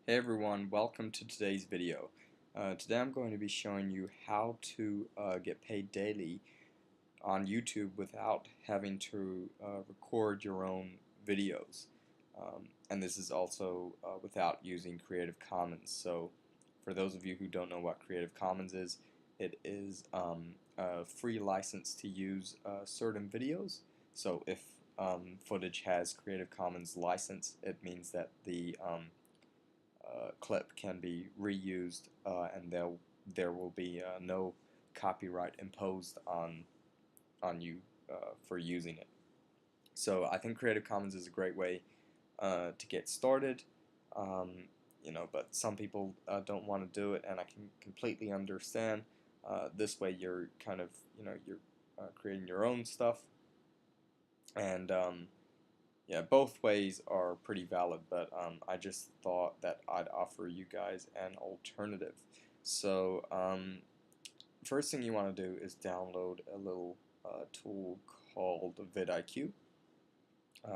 Hey everyone, welcome to today's video. Today I'm going to be showing you how to get paid daily on YouTube without having to record your own videos. And this is also without using Creative Commons. So for those of you who don't know what Creative Commons is, it is a free license to use certain videos. So if footage has Creative Commons license, it means that the clip can be reused and there will be no copyright imposed on you for using it. So I think Creative Commons is a great way to get started. But some people don't want to do it, and I can completely understand. This way, you're kind of you're creating your own stuff, and yeah, both ways are pretty valid, but I just thought that I'd offer you guys an alternative. So first thing you want to do is download a little tool called vidIQ.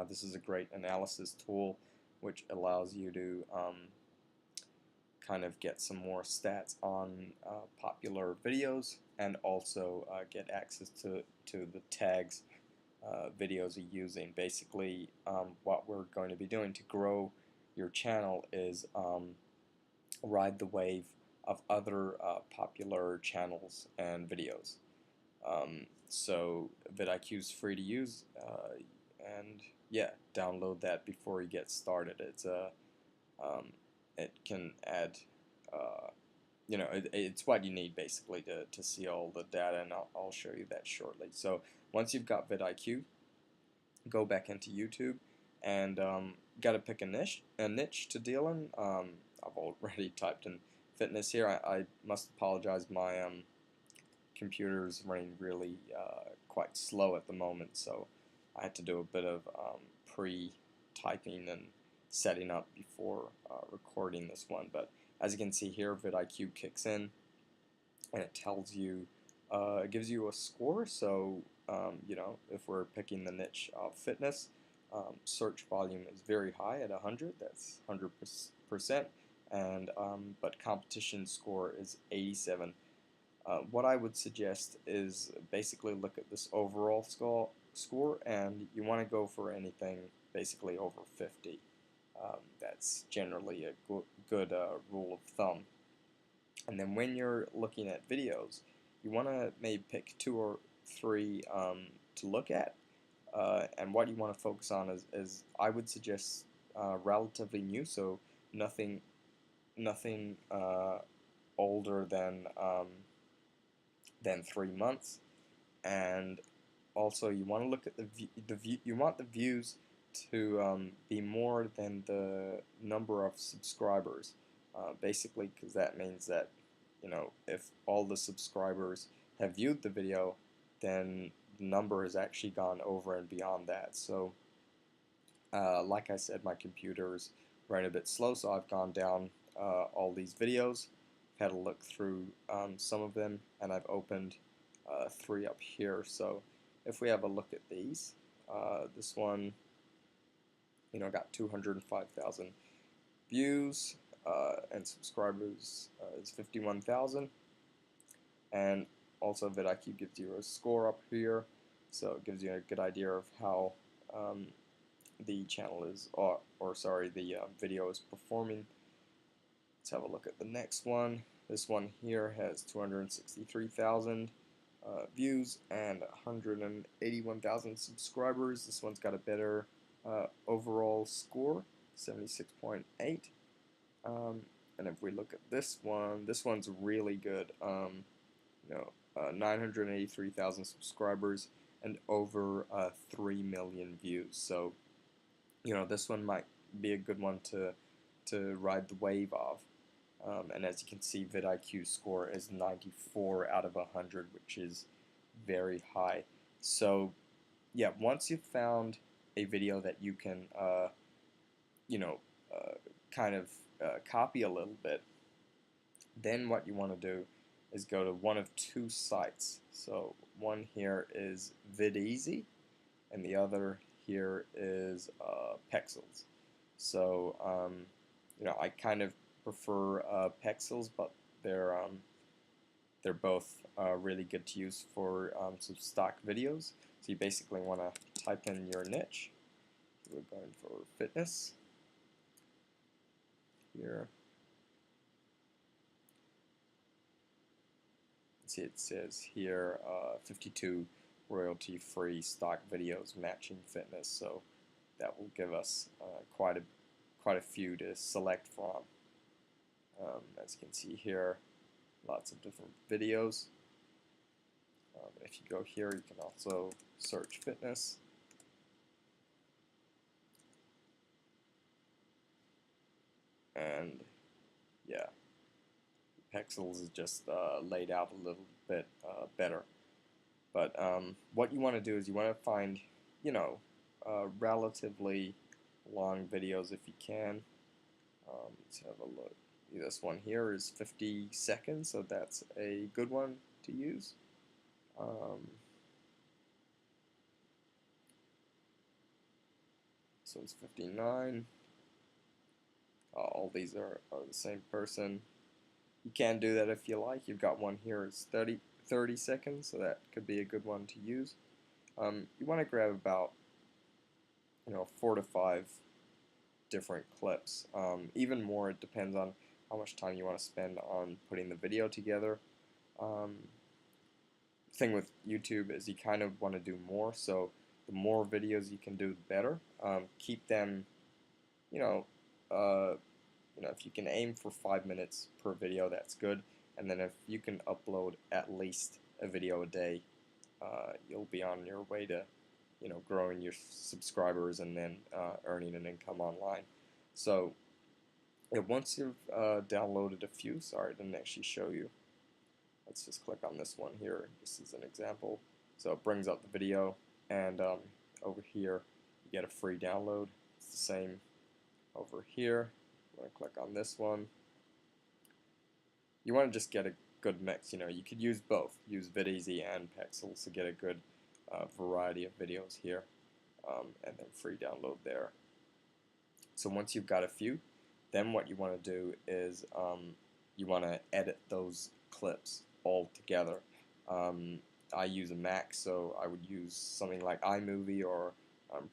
This is a great analysis tool which allows you to kind of get some more stats on popular videos and also get access to the tags videos are using. Basically, what we're going to be doing to grow your channel is ride the wave of other popular channels and videos. So vidIQ is free to use, and yeah, download that before you get started. It can add it's what you need basically to see all the data, and I'll show you that shortly. So once you've got vidIQ, go back into YouTube and got to pick a niche to deal in. I've already typed in fitness here. I must apologize, my computer's running really quite slow at the moment, so I had to do a bit of pre-typing and setting up before recording this one. But as you can see here, vidIQ kicks in and it tells you, it gives you a score. So if we're picking the niche of fitness, search volume is very high at 100. That's 100%, and but competition score is 87. What I would suggest is basically look at this overall score, and you want to go for anything basically over 50. That's generally a good rule of thumb. And then when you're looking at videos, you want to maybe pick 2 or 3 to look at. And what you want to focus on is I would suggest relatively new, so nothing older than 3 months. And also you want to look at you want the views to be more than the number of subscribers, basically, because that means that if all the subscribers have viewed the video, then the number has actually gone over and beyond that. So like I said, my computer's running a bit slow, so I've gone down all these videos, had a look through some of them, and I've opened 3 up here. So if we have a look at these, this one got 205,000 views, and subscribers is 51,000, and also vidIQ gives you a score up here, so it gives you a good idea of how the channel is, or sorry, the video is performing. Let's have a look at the next one. This one here has 263,000 views and 181,000 subscribers. This one's got a better overall score, 76.8. And if we look at this one's really good. 983,000 subscribers and over 3 million views. So this one might be a good one to ride the wave of. And as you can see, vidIQ's score is 94 out of 100, which is very high. So yeah, once you've found a video that you can kind of copy a little bit, then what you want to do is go to one of 2 sites. So one here is VidEasy, and the other here is Pexels. So I kind of prefer Pexels, but they're both really good to use for some stock videos. So you basically want to type in your niche. We're going for fitness here. See, it says here 52 royalty-free stock videos matching fitness. So that will give us quite a few to select from. As you can see here, lots of different videos. If you go here, you can also search fitness. And yeah, Pexels is just laid out a little bit better. But what you want to do is you want to find, relatively long videos if you can. Let's have a look. This one here is 50 seconds, so that's a good one to use. So it's 59. All these are the same person. You can do that if you like. You've got one here, it's 30 seconds, so that could be a good one to use. You want to grab about 4 to 5 different clips. Even more, it depends on how much time you want to spend on putting the video together. Thing with YouTube is you kind of want to do more, so the more videos you can do, the better. Keep them, if you can aim for 5 minutes per video, that's good. And then if you can upload at least a video a day, you'll be on your way to, growing your subscribers and then earning an income online. So once you've downloaded a few, sorry, I didn't actually show you. Let's just click on this one here. This is an example. So it brings up the video, and over here you get a free download. It's the same over here. I'm going to click on this one. You want to just get a good mix. You could use both. Use VidEasy and Pexels to get a good variety of videos here, and then free download there. So once you've got a few, then what you want to do is you want to edit those clips all together. I use a Mac, so I would use something like iMovie or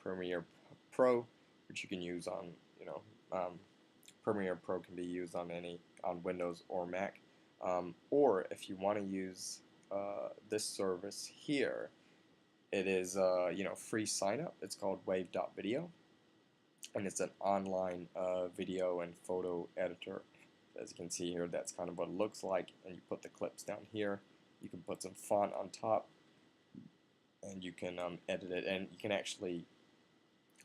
Premiere Pro, which you can use on, Premiere Pro can be used on Windows or Mac. Or if you want to use this service here, it is free sign up. It's called wave.video, and it's an online video and photo editor. As you can see here, that's kind of what it looks like, and you put the clips down here. You can put some font on top, and you can edit it, and you can actually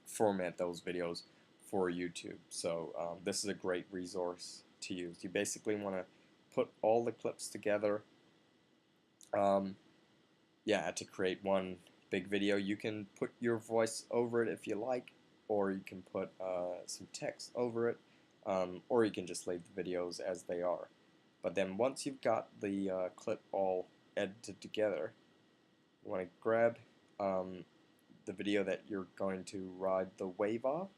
format those videos for YouTube. So this is a great resource to use. You basically want to put all the clips together to create one big video. You can put your voice over it if you like, or you can put some text over it, or you can just leave the videos as they are. But then once you've got the clip all edited together, you want to grab the video that you're going to ride the wave off,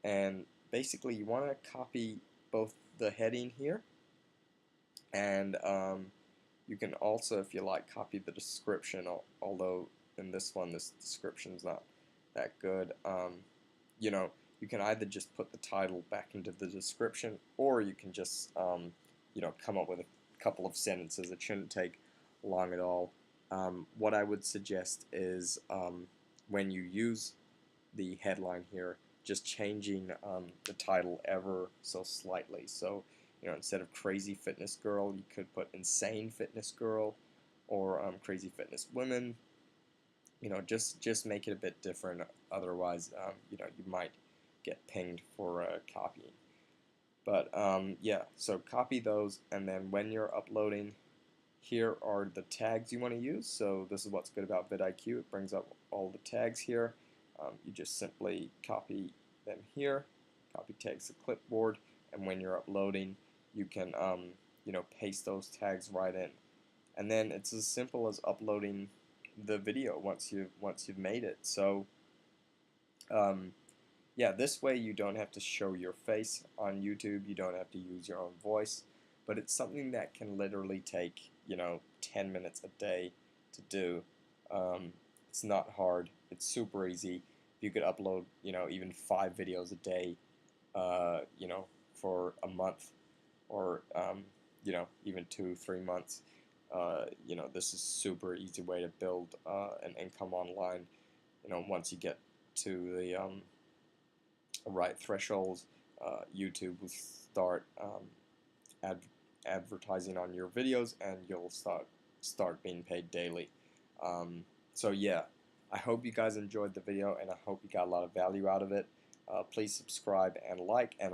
and basically you want to copy both the heading here, and you can also, if you like, copy the description, although in this one this description's not that good. You can either just put the title back into the description, or you can just come up with a couple of sentences. It shouldn't take long at all. What I would suggest is when you use the headline here, just changing the title ever so slightly. So instead of Crazy Fitness Girl, you could put Insane Fitness Girl, or Crazy Fitness Women. Just make it a bit different. Otherwise, you might get pinged for copying. But so copy those, and then when you're uploading, here are the tags you want to use. So this is what's good about vidIQ. It brings up all the tags here. You just simply copy them here, copy tags to clipboard, and when you're uploading, you can paste those tags right in. And then it's as simple as uploading the video once you've made it. So yeah, this way you don't have to show your face on YouTube, you don't have to use your own voice, but it's something that can literally take, 10 minutes a day to do. It's not hard, it's super easy. You could upload, even 5 videos a day, for a month, or, even 2, 3 months. This is super easy way to build an income online. Once you get to the right thresholds, YouTube will start ad advertising on your videos, and you'll start being paid daily. So yeah, I hope you guys enjoyed the video, and I hope you got a lot of value out of it. Please subscribe and like, and